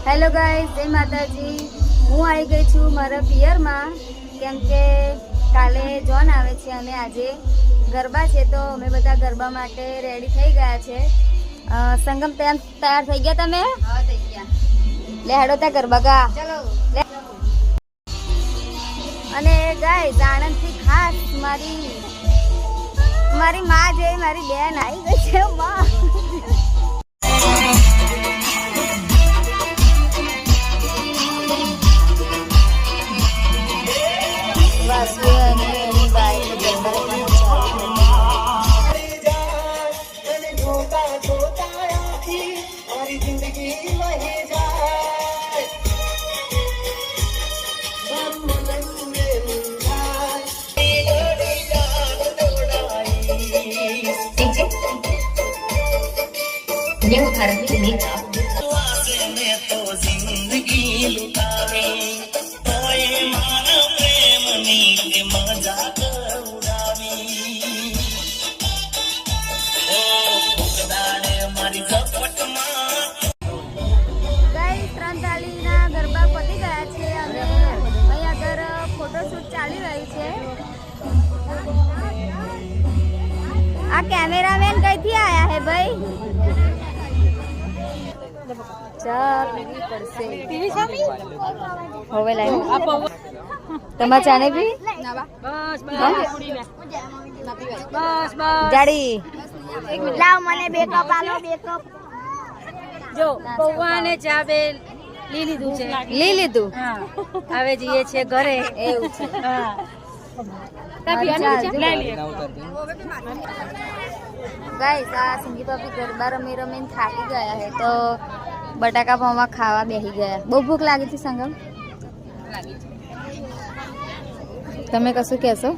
Hello guys, જય માતાજી। હું આવી ગઈ છું મારા પિયરમાં, કેમ કે કાલે જોન આવે છે અને આજે ગરબા છે, તો અમે બધા ગરબા માટે રેડી થઈ ગયા છે। સંગમ તૈયાર થઈ ગયા તમે? હા, થઈ ગયા। લે હેડો તા ગરબા ગા ચલો। અને ગાઈસ, આણંદથી ખાસ મારી માં જે મારી બેન આવી ગઈ છે। માં ये वो भारत में नहीं था। ગરબા પતી ગયા છે અને અહીં આગળ ફોટોશૂટ ચાલી રહ્યું છે। આ કેમેરામેન કઈથી આયા હે ભાઈ? ચા પીવી પડશે। પીવી ચા પી હવે લાઈ તમાર ચા ને પી? બસ જાડી લાવ મને બે કપ આલો, બે કપ જો પૌવાને ચા બે લી લીધું છે। લી લીધું? હા, હવે જઈએ છે ઘરે। એવું છે? હા, ગાઈસ, આ સંગીત ભાભી ગરબા રમીને થાકી ગયા છે, તો બટાકા પૌવા ખાવા બેસી ગયા। બહુ ભૂખ લાગી હતી સંગમ? તમે કશું કહેશો?